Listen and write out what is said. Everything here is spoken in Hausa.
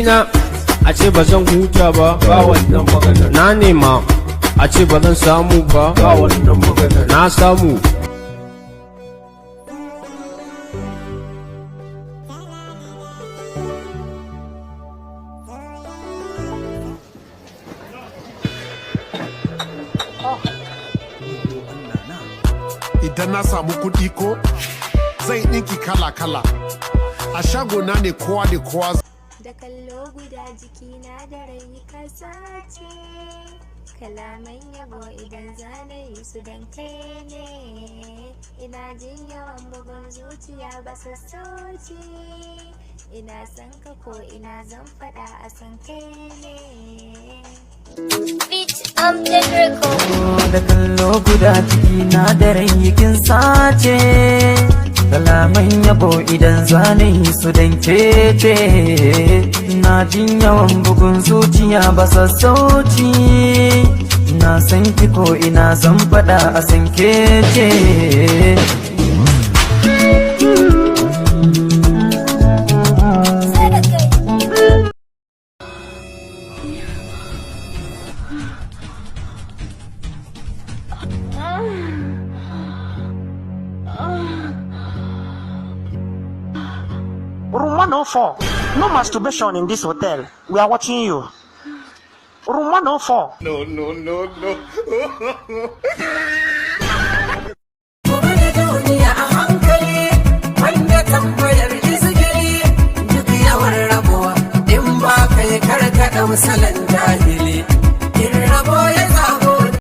na a ce ba zan huta ba wannan magana. Na nema a ce ba zan samu ba wannan magana. Na samu. Idan na samu kuɗi ko zai ɗinki kala-kala a shagona ne kowa da kowa. Da kallo guda jikina da rai kasace kalaman yabo idan zana yi su dan kai ne. Ina jin yawan bugun zuciya ba sassauci. Ina son ka ko ina zan faɗa a san kai ne. Da kallo guda jikina da rai kin sace kalaman yabo idan zane su dan kece. Na jin yawan bugun zuciya ba sassauci. Na san ki ko ina zan faɗa a san kece. Room 104. No masturbation in this hotel. We are watching you. Room 104. No. Misalan jahili in rabo ya